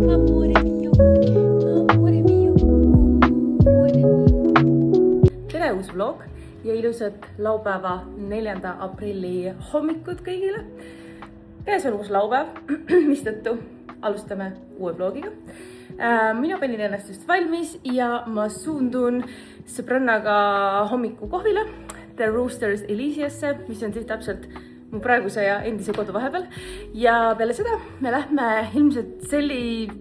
Amore mio, amore mio, amore mio. Tere uus vlog ja ilusat laupäeva 4. aprilli hommikut kõigile. Käes on uus laupäev, mistõttu alustame uue vlogiga. Mina panin ennast just valmis ja ma suundun sõbrannaga hommikukohvile The Roosters Elysiasse, mis on siis täpselt mu praeguse ja endise kodu vahepeal. Ja peale seda me lähme ilmselt sellisele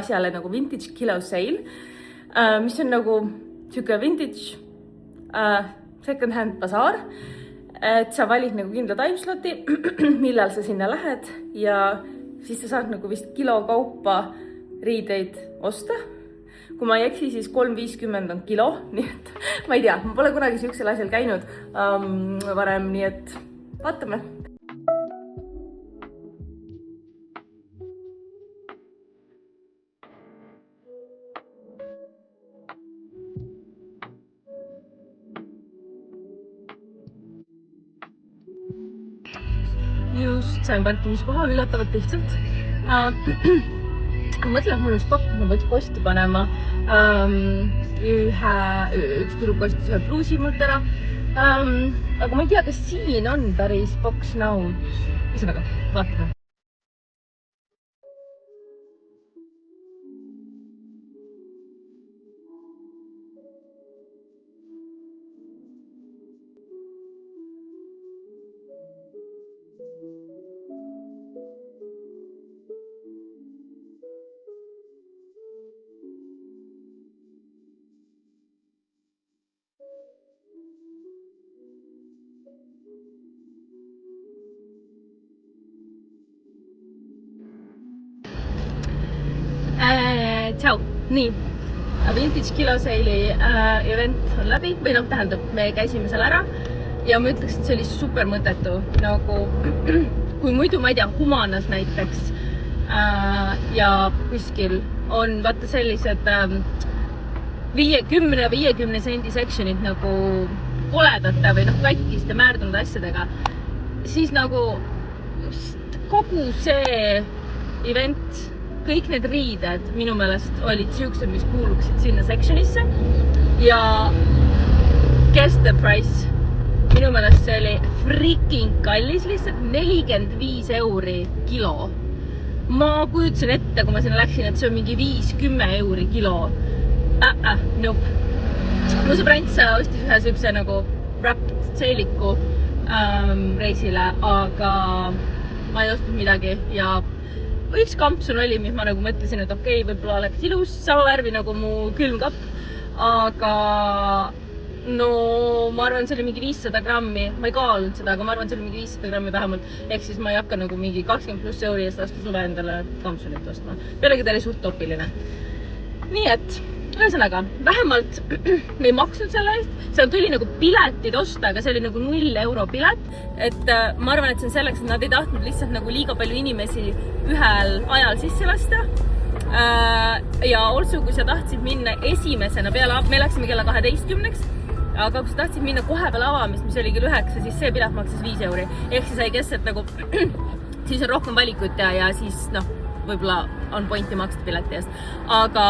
asjale nagu Vintage Kilo Sale, mis on nagu siuke vintage second hand basaar. Et sa valid nagu kindla timesloti, millal sa sinna lähed ja siis sa saad nagu vist kilo kaupa riideid osta. Kui ma ei eksi, siis 3,50 on kilo, nii et ma ei tea, ma pole kunagi siuksel asjal käinud varem, nii et vaatame. Just sain parkimiskoha üllatavalt lihtsalt. Ma mõtlen, et mul üks pakk, ma võiks posti panema üks tüdruk ostis ühe bluusi mult ära. Aga ma ei tea, kas siin on päris box now. Ühesõnaga, vaatame. Tšau! Nii, Vintage Kilo Sale'i event on läbi, või noh, tähendab, me käisime seal ära ja ma ütleks, et see oli super mõttetu, nagu kui muidu, ma ei tea, Humanas näiteks ja kuskil on vaata sellised 50 sendi sectionid nagu koledate või noh, katkiste määrdunud asjadega, siis nagu kogu see event, kõik need riided minu meelest olid siuksed, mis kuuluksid sinna sectionisse ja guess the price. Minu meelest see oli freaking kallis, lihtsalt 45 € kilo. Ma kujutasin ette, kui ma sinna läksin, et see on mingi 5-10 € kilo. Nope. Mu sõbrantsa ostis ühe siukse nagu wrapped seeliku reisile, aga ma ei ostnud midagi ja üks kampsun oli, mis ma nagu mõtlesin, et okei, võib-olla oleks ilus, sama värvi nagu mu külmkapp, aga no ma arvan, see oli mingi 500 grammi, ma ei kaalunud seda, aga ma arvan, see oli mingi 500 grammi vähemalt, ehk siis ma ei hakka nagu mingi 20+ € eest vastu suve endale kampsunit ostma. Pealegi ta oli suht topiline. Nii et, ühesõnaga, vähemalt me ei maksnud selle eest, seal tuli nagu piletid osta, aga see oli nagu 0 € pilet, et ma arvan, et see on selleks, et nad ei tahtnud lihtsalt nagu liiga palju inimesi ühel ajal sisse lasta. Ja also, kui sa tahtsid minna esimesena peale, me läksime kella 12-ks, aga kui sa tahtsid minna kohe peale avamist, mis oli kell 9, siis see pilet maksis 5 €. Ehk siis sai kes, et nagu siis on rohkem valikut ja siis noh, võib-olla on pointi maksta pileti eest. Aga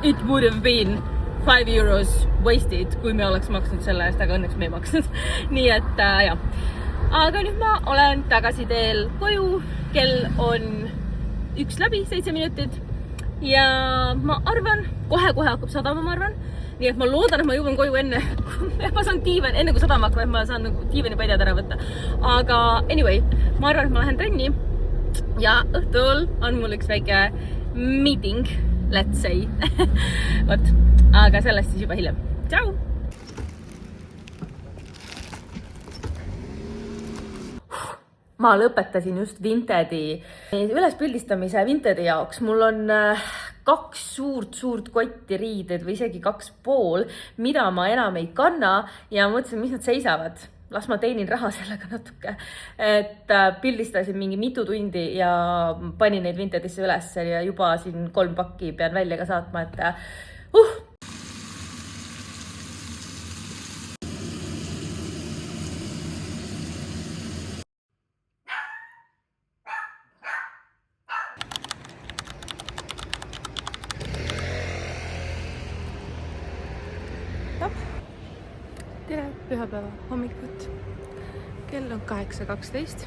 it would have been 5 € wasted, kui me oleks maksnud selle eest, aga õnneks me ei maksnud. Nii et jah. Aga nüüd ma olen tagasi teel koju, kell on 1 läbi 7 minutit ja ma arvan, kohe hakkab sadama, ma arvan. Nii et ma loodan, et ma jõuan koju enne, ma saan diiven, enne kui sadama hakkab, et ma saan nagu diiveni paidad ära võtta. Aga anyway, ma arvan, et ma lähen trenni ja õhtul on mul üks väike meeting, let's say. Võt, aga sellest siis juba hiljem. Tšau! Ma lõpetasin just Vintedi ülespildistamise Vintedi jaoks. Mul on 2 suurt kotti riided või isegi 2,5, mida ma enam ei kanna ja mõtlesin, mis nad seisavad. Las ma teinin raha sellega natuke. Et pildistasin mingi mitu tundi ja panin neid Vintedisse üles ja juba siin 3 pakki pean välja ka saatma, et pühapäeva hommikut. Kell on 8:12.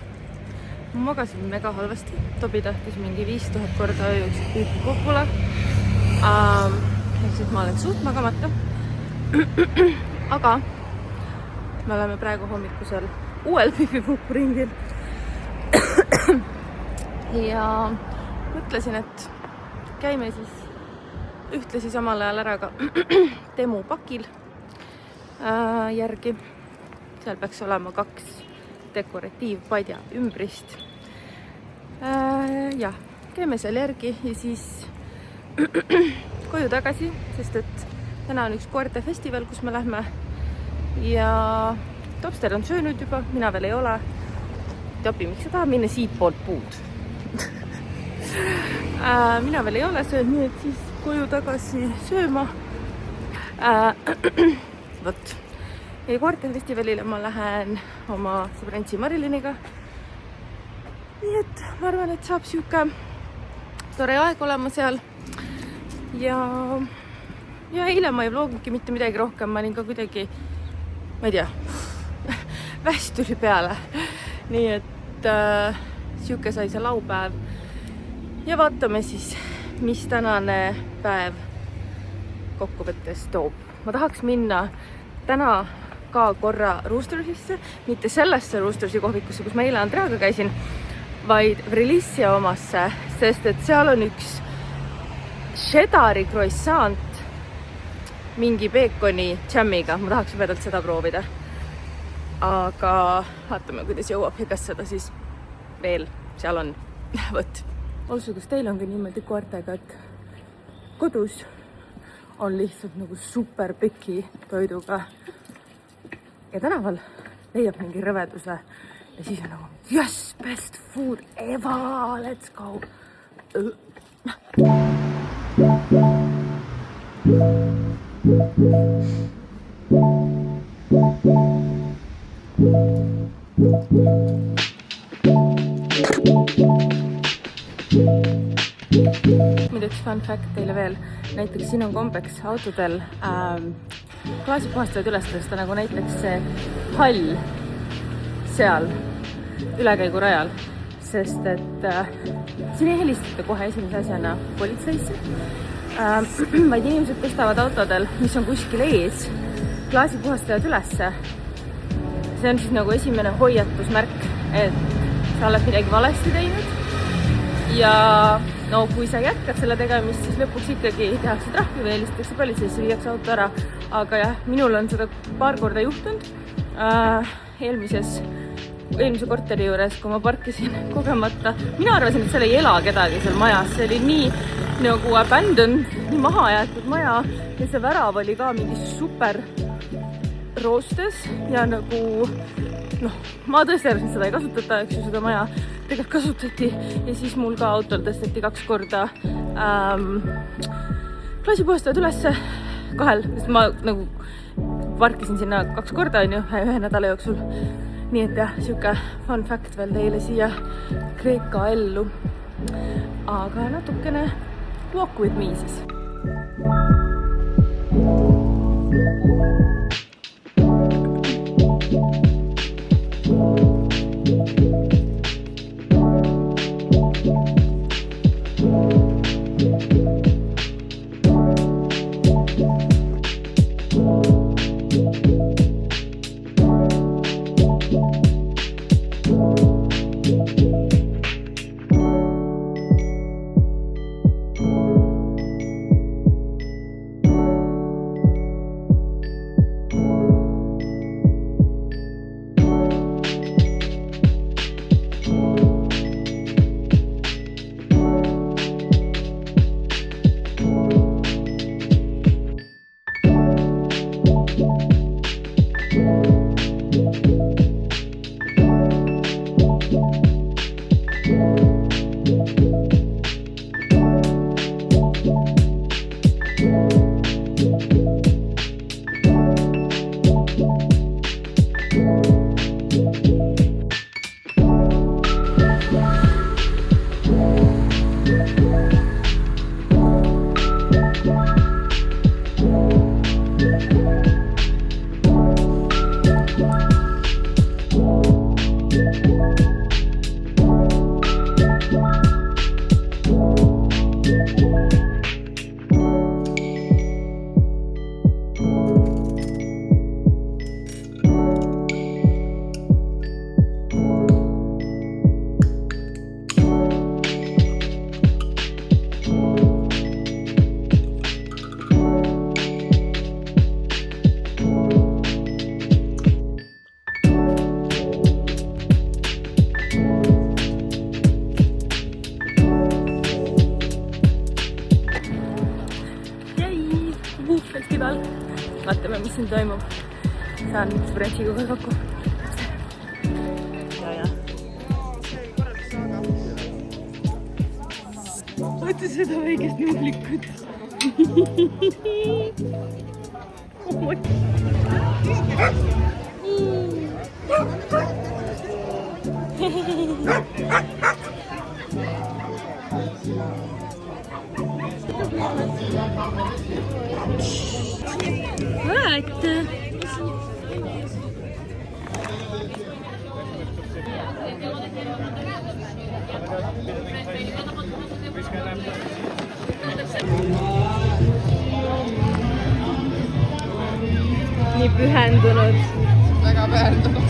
Ma magasin mega halvasti. Tobi tahtis mingi 5000 korda öö jooksul püüpi kohvule. Ehk siis ma olen suht magamata. Aga me oleme praegu hommikusel uuel püüpipuhkuringil. Ja mõtlesin, et käime siis ühtlasi samal ajal ära ka Temu pakil järgi. Seal peaks olema 2 dekoratiivpadja ümbrist. Jah, käime seal järgi ja siis koju tagasi, sest et täna on üks koertefestival, kus me lähme. Ja Topster on söönud juba, mina veel ei ole. Topi, miks sa tahad minna siit poolt puud? Mina veel ei ole söönud, nii et siis koju tagasi sööma. Võt. Ja koertefestivalile ma lähen oma sõbrantsi Mariliniga. Nii et ma arvan, et saab siuke tore aeg olema seal. Ja eile ma ei vloginudki mitte midagi rohkem, ma olin ka kuidagi, ma ei tea, väst tuli peale. Nii et siuke sai see laupäev. Ja vaatame siis, mis tänane päev kokkuvõttes toob. Ma tahaks minna täna ka korra Roostersisse, mitte sellesse Roostersi kohvikusse, kus ma eile Andreaga käisin, vaid Vrelissia omasse, sest et seal on üks cheddari croissant mingi peekoni džämmiga. Ma tahaks vedalt seda proovida. Aga vaatame, kuidas jõuab ja kas seda siis veel seal on. Võt. Also, kas teil on ka niimoodi koertega, et kodus on lihtsalt nagu super piki toiduga ja tänaval leiab mingi rõveduse ja siis on nagu yes, best food ever, let's go. Mida üks fun fact teile veel, näiteks siin on kombeks autodel klaasipuhastajad üles tõsta, nagu näiteks see hall seal ülekäigurajal, sest et siin ei helistata kohe esimese asjana politseisse, vaid inimesed tõstavad autodel, mis on kuskil ees, klaasipuhastajad ülesse. See on siis nagu esimene hoiatusmärk, et sa oled midagi valesti teinud. Ja no kui sa jätkad selle tegemist, siis lõpuks ikkagi tehakse trahvi või helistatakse politseisse, viiakse auto ära. Aga jah, minul on seda paar korda juhtunud. Eelmise korteri juures, kui ma parkisin kogemata. Mina arvasin, et seal ei ela kedagi seal majas. See oli nii nagu abandoned, nii maha jäetud maja. Ja see värav oli ka mingi super roostes ja nagu ma tõesti arvasin, et seda ei kasutata, eks ju, seda maja tegelikult kasutati ja siis mul ka autol tõsteti 2 korda klaasipuhastajad ülesse 2, sest ma nagu parkisin sinna 2 korda ühe nädala jooksul. Nii et jah, siuke fun fact veel teile siia Kreeka ellu. Aga natukene walk with me siis. siin toimub. Saan sprentšiga kohe kokku. Ja. Võtta seda väikest nuhlikut. Vaata. Nii pühendunud. Väga pühendunud.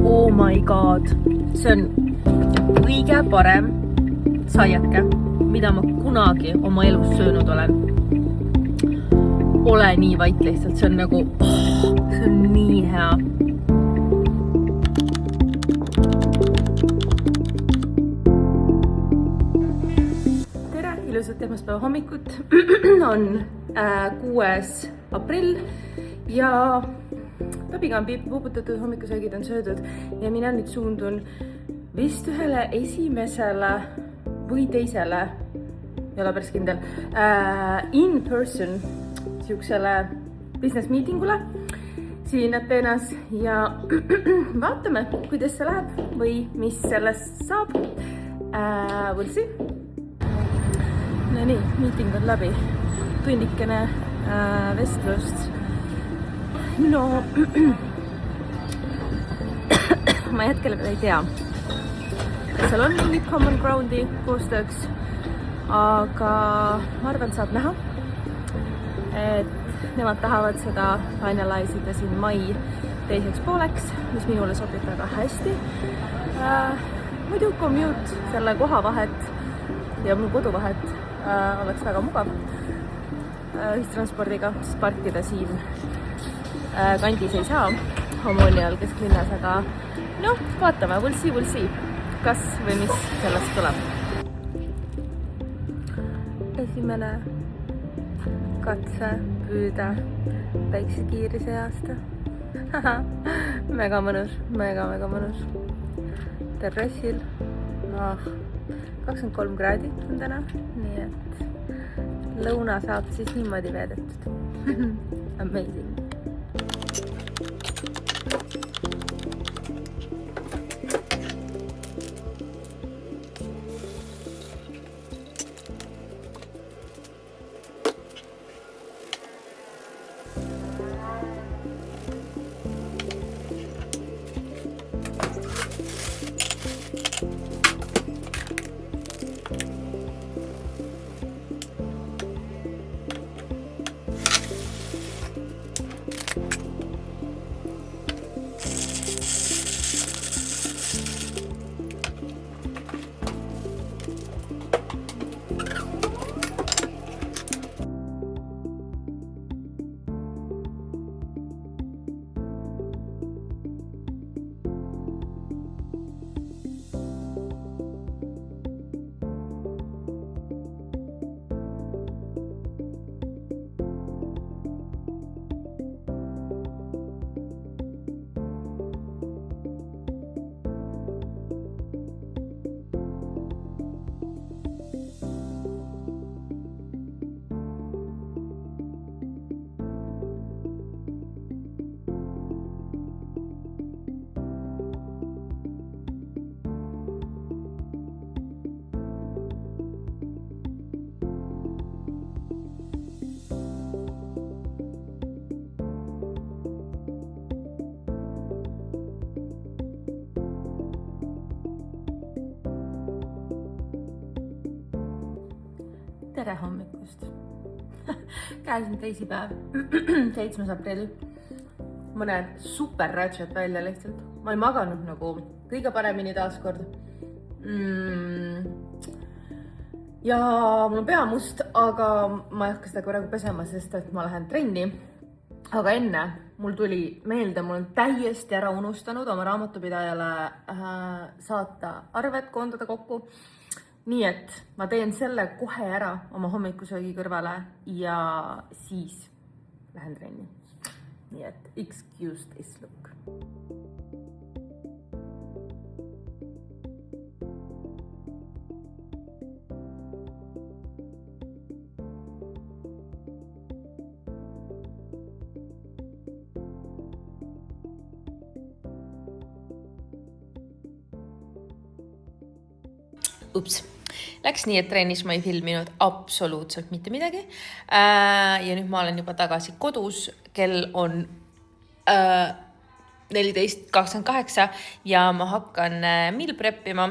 Oh my god, see on kõige parem saiake, mida ma kunagi oma elus söönud olen. Ole nii vait lihtsalt, see on nagu, see on nii hea. Tere, ilusat esmaspäeva hommikut. On 6. aprill ja Tobiga on puuputatud, hommikusöögid on söödud ja mina nüüd suundun vist ühele esimesele või teisele, ei ole päris kindel, in-person siuksele business meetingule siin Ateenas ja vaatame, kuidas see läheb või mis sellest saab. We'll see. No nii, meeting on läbi. Tunnikene vestlust. No, ma hetkel veel ei tea, kas seal on mingit common groundi koostööks, aga ma arvan, saab näha, et nemad tahavad seda finalise'ida siin mai teiseks pooleks, mis minule sobib väga hästi. Muidu commute selle koha vahet ja mu kodu vahet oleks väga mugav ühistranspordiga, sest parkida siin kandis ei saa Homoonial kesklinnas, aga noh, vaatame, we'll see, kas või mis sellest tuleb. Esimene katse püüda päiksekiirise aasta. Mega mõnus, mega mõnus. Terrassil 23 kraadi on täna, nii et lõuna saab siis niimoodi veedetud. Amazing. Tere hommikust. Käes on teisipäev, 7. aprill. Ma näen super ratchet välja lihtsalt. Ma ei maganud nagu kõige paremini taaskord. ja mul on pea must, aga ma ei hakka seda praegu pesema, sest et ma lähen trenni. Aga enne mul tuli meelde, mul on täiesti ära unustanud oma raamatupidajale saata arved, koondada kokku. Nii et ma teen selle kohe ära oma hommikusöögi kõrvale ja siis lähen trenni. Nii et excuse this look. Ups. Läks nii, et trennis ma ei filminud absoluutselt mitte midagi. Ja nüüd ma olen juba tagasi kodus. Kell on 14:28 ja ma hakkan meal preppima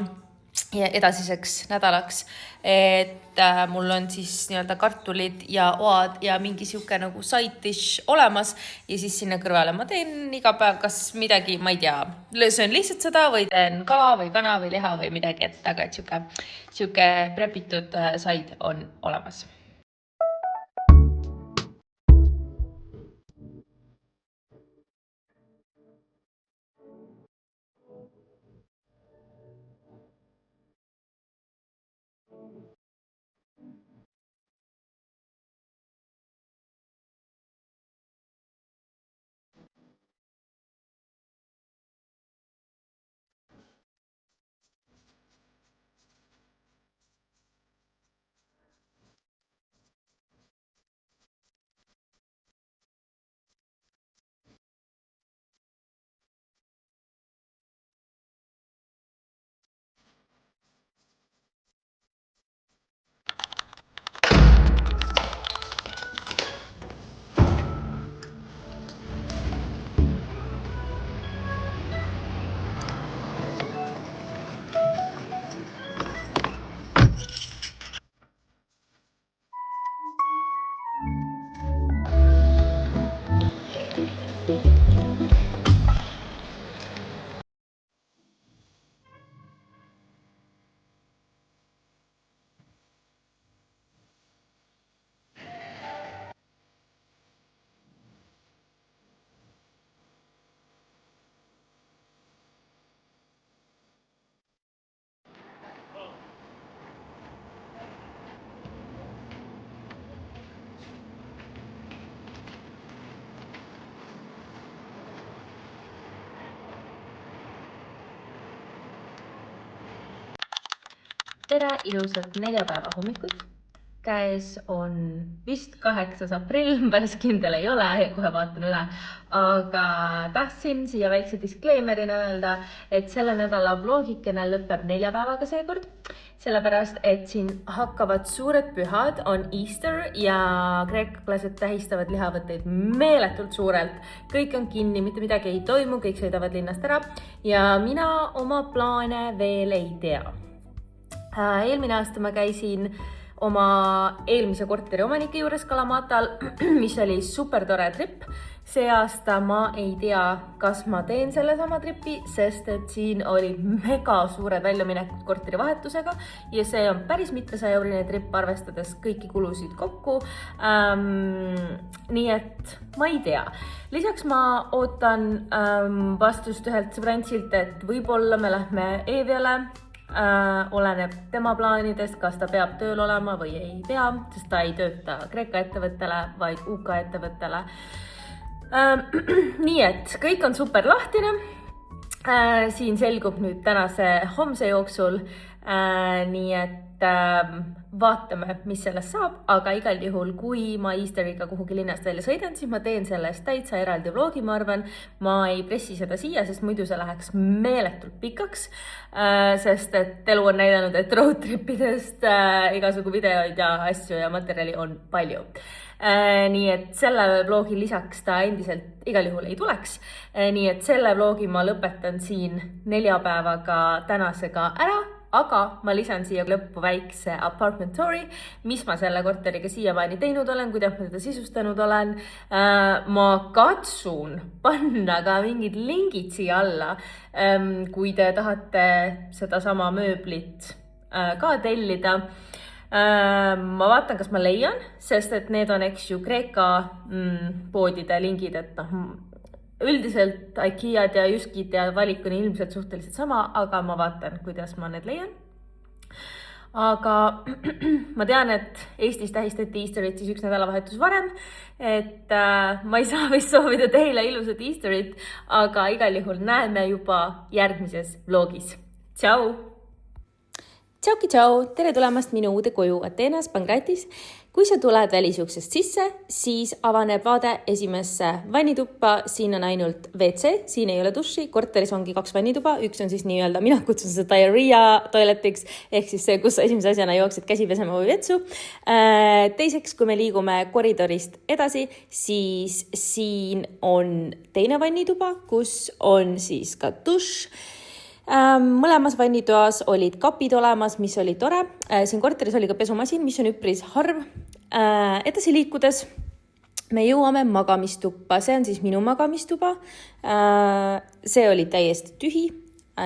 edasiseks nädalaks. Et mul on siis nii-öelda kartulid ja oad ja mingi siuke nagu side dish olemas ja siis sinna kõrvale ma teen iga päev kas midagi, ma ei tea, söön lihtsalt seda või teen kala või kana või liha või midagi, et aga et siuke prepitud side on olemas. Tere ilusat neljapäeva hommikut. Käes on vist 8. aprill, päris kindel ei ole, kohe vaatan üle. Aga tahtsin siia väikse disclaimerina öelda, et selle nädala vlogikene lõpeb neljapäevaga seekord. Sellepärast, et siin hakkavad suured pühad, on Easter ja kreeklased tähistavad lihavõtteid meeletult suurelt. Kõik on kinni, mitte midagi ei toimu, kõik sõidavad linnast ära ja mina oma plaane veel ei tea. Eelmine aasta ma käisin oma eelmise korteri omanike juures Kalamatal, mis oli super tore trip. See aasta ma ei tea, kas ma teen selle sama tripi, sest et siin oli mega suured väljaminekud korteri vahetusega ja see on päris mitmesajaeurine trip, arvestades kõiki kulusid kokku. Nii et ma ei tea. Lisaks ma ootan vastust ühelt sõbrantsilt, et võib-olla me lähme Eeviale. Oleneb tema plaanidest, kas ta peab tööl olema või ei pea, sest ta ei tööta Kreeka ettevõttele, vaid UK ettevõttele. Nii et kõik on super lahtine. Siin selgub nüüd tänase homse jooksul. Nii et vaatame, mis sellest saab, aga igal juhul, kui ma Easteriga kuhugi linnast välja sõidan, siis ma teen sellest täitsa eraldi vlogi, ma arvan. Ma ei pressi seda siia, sest muidu see läheks meeletult pikaks, sest et elu on näidanud, et roadtripidest igasugu videoid ja asju ja materjali on palju. Nii et selle vlogi lisaks ta endiselt igal juhul ei tuleks. Nii et selle vlogi ma lõpetan siin neljapäevaga tänasega ära. Aga ma lisan siia lõppu väikse apartment touri, mis ma selle korteriga siiamaani teinud olen, kuidas ma seda sisustanud olen. Ma katsun panna ka mingid lingid siia alla, kui te tahate seda sama mööblit ka tellida. Ma vaatan, kas ma leian, sest et need on, eks ju, Kreeka poodide lingid, et üldiselt IKEA-d ja Jyskid ja valik on ilmselt suhteliselt sama, aga ma vaatan, kuidas ma need leian. Aga ma tean, et Eestis tähistati Easterit siis 1 nädalavahetus varem, et ma ei saa vist soovida teile ilusat Easterit, aga igal juhul näeme juba järgmises vlogis. Tšau! Tšau, tere tulemast minu uude koju Ateenas, Pankratis. Kui sa tuled välisuksest sisse, siis avaneb vaade esimesse vannituppa. Siin on ainult WC, siin ei ole duši, korteris ongi 2 vannituba. Üks on siis nii-öelda, mina kutsun seda diarrhea toiletiks, ehk siis see, kus sa esimese asjana jooksid käsi pesema või vetsu. Teiseks, kui me liigume koridorist edasi, siis siin on teine vannituba, kus on siis ka duš. Mõlemas vannitoas olid kapid olemas, mis oli tore. Siin korteris oli ka pesumasin, mis on üpris harv. Edasi liikudes me jõuame magamistuppa. See on siis minu magamistuba. See oli täiesti tühi.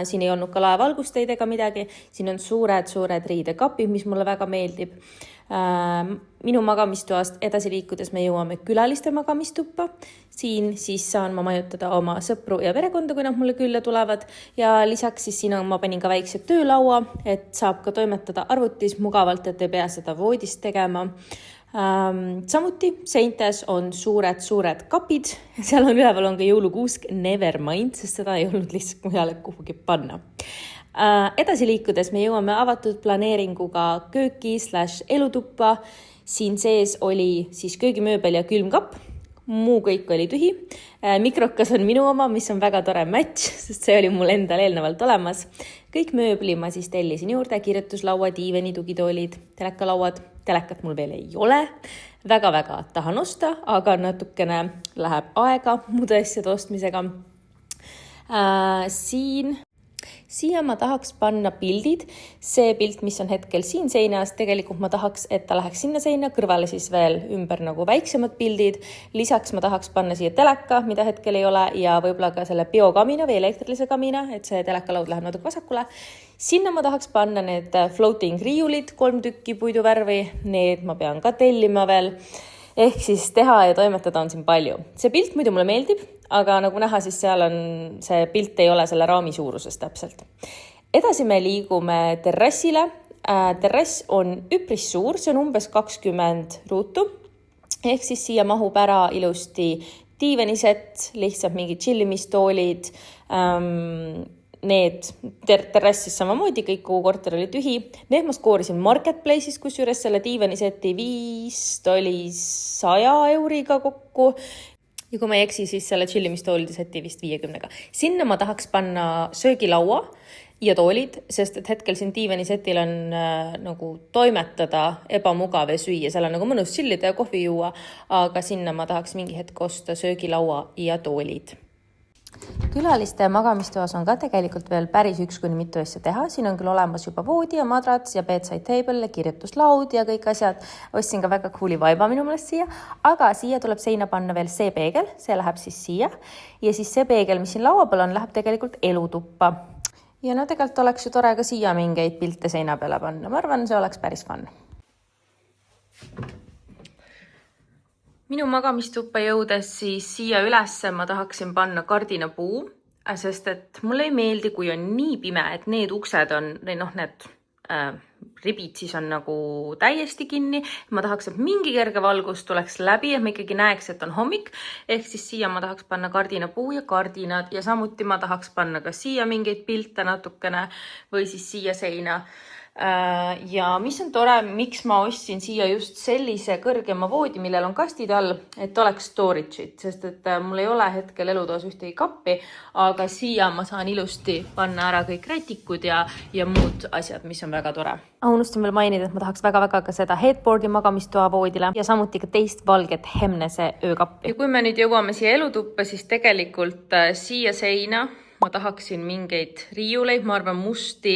Siin ei olnud ka laevalgusteid ega midagi. Siin on suured riidekapid, mis mulle väga meeldib. Minu magamistoast edasi liikudes me jõuame külaliste magamistuppa. Siin siis saan ma majutada oma sõpru ja perekonda, kui nad mulle külla tulevad. Ja lisaks siis siin ma panin ka väikse töölaua, et saab ka toimetada arvutis mugavalt, et ei pea seda voodist tegema. Samuti seintes on suured kapid. Seal on üleval on ka jõulukuusk Nevermind, sest seda ei olnud lihtsalt mujale kuhugi panna. Edasi liikudes me jõuame avatud planeeringuga kööki / elutuppa. Siin sees oli siis köögimööbel ja külmkapp. Muu kõik oli tühi. Mikrokas on minu oma, mis on väga tore match, sest see oli mul endal eelnevalt olemas. Kõik mööbli ma siis tellisin juurde, kirjutuslaua, diiveni, tugitoolid, telekalauad. Telekat mul veel ei ole. Väga tahan osta, aga natukene läheb aega muude asjade ostmisega. Siia ma tahaks panna pildid. See pilt, mis on hetkel siin seinas, tegelikult ma tahaks, et ta läheks sinna seina, kõrvale siis veel ümber nagu väiksemad pildid. Lisaks ma tahaks panna siia teleka, mida hetkel ei ole, ja võib-olla ka selle biokamina või elektrilise kamina, et see telekalaud läheb natuke vasakule. Sinna ma tahaks panna need floating riiulid, 3 tükki puiduvärvi, need ma pean ka tellima veel. Ehk siis teha ja toimetada on siin palju. See pilt muidu mulle meeldib, aga nagu näha, siis seal on see pilt ei ole selle raami suuruses täpselt. Edasi me liigume terrassile. Terrass on üpris suur, see on umbes 20 ruutu. Ehk siis siia mahub ära ilusti diivenisett, lihtsalt mingid chillimistoolid, need terrassis samamoodi, kõik kogu korter oli tühi. Need ma skoorisin Marketplace'is, kus juures selle diivaniseti vist oli 100 euriga kokku. Ja kui ma ei eksi, siis selle chillimistoolide seti vist 50-ga. Sinna ma tahaks panna söögilaua ja toolid, sest et hetkel siin diivanisetil on nagu toimetada ebamugav ja süüa. Seal on nagu mõnus chillida ja kohvi juua, aga sinna ma tahaks mingi hetk osta söögilaua ja toolid. Külaliste magamistoas on ka tegelikult veel päris 1 kuni mitu asja teha. Siin on küll olemas juba voodi ja madrats ja bedside table, kirjutuslaud ja kõik asjad. Ostsin ka väga cooli vaiba minu mõelest siia, aga siia tuleb seina panna veel see peegel, see läheb siis siia. Ja siis see peegel, mis siin laua peal on, läheb tegelikult elutuppa. Ja no tegelikult oleks ju tore ka siia mingeid pilte seina peale panna. Ma arvan, see oleks päris fun. Minu magamistuppa jõudes siis siia ülesse ma tahaksin panna kardinapuu, sest et mulle ei meeldi, kui on nii pime, et need uksed on, need ribid siis on nagu täiesti kinni. Ma tahaks, et mingi kerge valgus tuleks läbi, et ma ikkagi näeks, et on hommik. Ehk siis siia ma tahaks panna kardinapuu ja kardinad ja samuti ma tahaks panna ka siia mingeid pilte natukene või siis siia seina. Ja mis on tore, miks ma ostsin siia just sellise kõrgema voodi, millel on kastid all, et oleks storage'id, sest et mul ei ole hetkel elutoas ühtegi kappi, aga siia ma saan ilusti panna ära kõik rätikud ja muud asjad, mis on väga tore. Unustin veel mainida, et ma tahaks väga ka seda headboardi magamistoa voodile ja samuti ka teist valget Hemnese öökappi. Ja kui me nüüd jõuame siia elutuppa, siis tegelikult siia seina ma tahaksin mingeid riiuleid, ma arvan musti,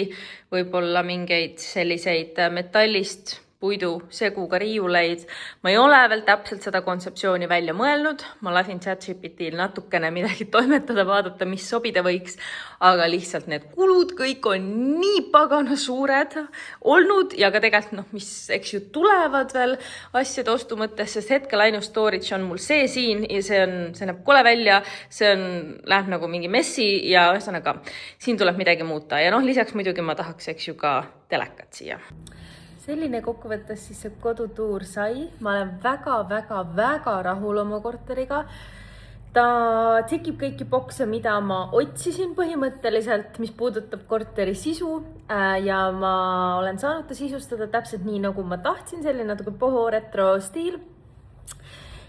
võib-olla mingeid selliseid metallist puidu seguga riiuleid. Ma ei ole veel täpselt seda kontseptsiooni välja mõelnud. Ma lasin ChatGPT-l natukene midagi toimetada, vaadata, mis sobida võiks. Aga lihtsalt need kulud kõik on nii pagana suured olnud ja ka tegelikult, mis eks ju tulevad veel asjade ostu mõttes, sest hetkel ainus storage on mul see siin ja see näeb kole välja, läheb nagu mingi messi ja ühesõnaga siin tuleb midagi muuta. Ja lisaks muidugi ma tahaks, eks ju, ka telekat siia. Selline kokkuvõttes siis see kodutuur sai. Ma olen väga rahul oma korteriga. Ta tsikib kõiki bokse, mida ma otsisin põhimõtteliselt, mis puudutab korteri sisu ja ma olen saanud ta sisustada täpselt nii, nagu ma tahtsin, selline natuke boho-retro stiil.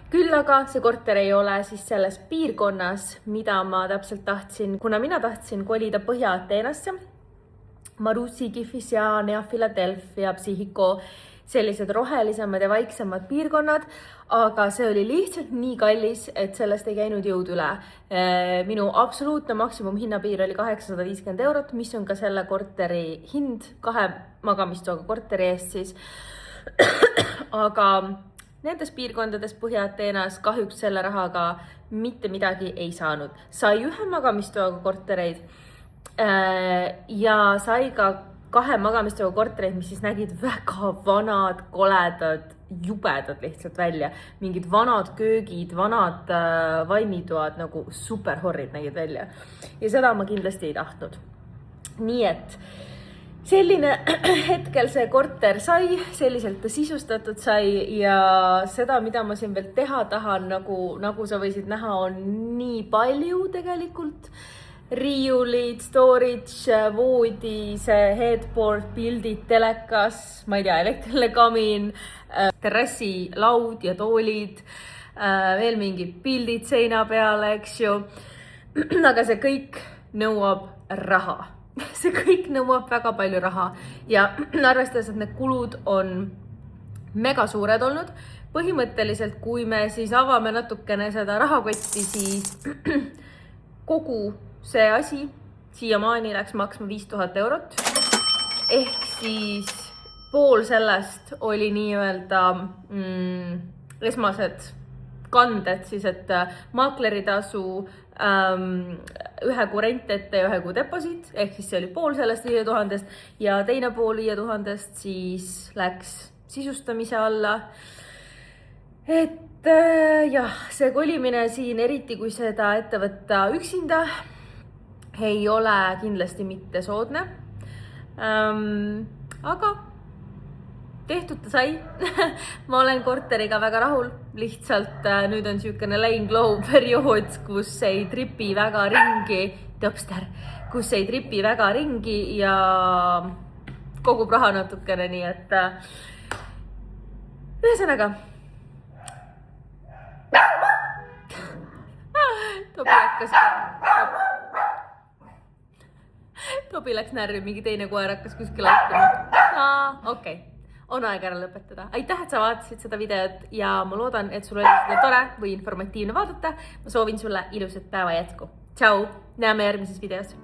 Küll aga see korter ei ole siis selles piirkonnas, mida ma täpselt tahtsin, kuna mina tahtsin kolida Põhja-Ateenasse, Marussi, Kifisiaan, Philadelphia, Psihiko, sellised rohelisemad ja vaiksemad piirkonnad, aga see oli lihtsalt nii kallis, et sellest ei käinud jõud üle. Minu absoluutne maksimum hinnapiir oli 850 €, mis on ka selle korteri hind, 2 magamistoaga korteri eest siis. Aga nendes piirkondades Põhja-Ateenas kahjuks selle rahaga mitte midagi ei saanud. Sai 1 magamistoaga kortereid ja sai ka 2 magamistoaga kortereid, mis siis nägid väga vanad, koledad, jubedad lihtsalt välja. Mingid vanad köögid, vanad vaimitoad, nagu super horrid nägid välja. Ja seda ma kindlasti ei tahtnud. Nii et selline hetkel see korter sai, selliselt ta sisustatud sai ja seda, mida ma siin veel teha tahan, nagu sa võisid näha, on nii palju tegelikult. Riiulid, storage, voodi, see headboard, pildid, telekas, ma ei tea, elektriline kamin, terrassi laud ja toolid, veel mingid pildid seina peale, eks ju. Aga see kõik nõuab raha. See kõik nõuab väga palju raha ja arvestades, et need kulud on mega suured olnud. Põhimõtteliselt, kui me siis avame natukene seda rahakotti, siis kogu see asi siiamaani läks maksma 5000 €. Ehk siis pool sellest oli nii-öelda esmased kanded, siis et maakleritasu, 1 kuu rentette ja 1 kuu deposiit, ehk siis see oli pool sellest 5000 ja teine pool 5000 siis läks sisustamise alla. Et jah, see kolimine siin, eriti kui seda ette võtta üksinda, ei ole kindlasti mitte soodne. Aga tehtud ta sai. Ma olen korteriga väga rahul. Lihtsalt nüüd on siukene laying low periood, kus ei tripi väga ringi ja kogub raha natukene, nii et ühesõnaga Tobi läks närvi, mingi teine koer hakkas kuskil aitama. Okei. On aeg ära lõpetada. Aitäh, et sa vaatasid seda videot ja ma loodan, et sul oli seda tore või informatiivne vaadata. Ma soovin sulle ilusat päeva jätku. Tšau, näeme järgmises videos.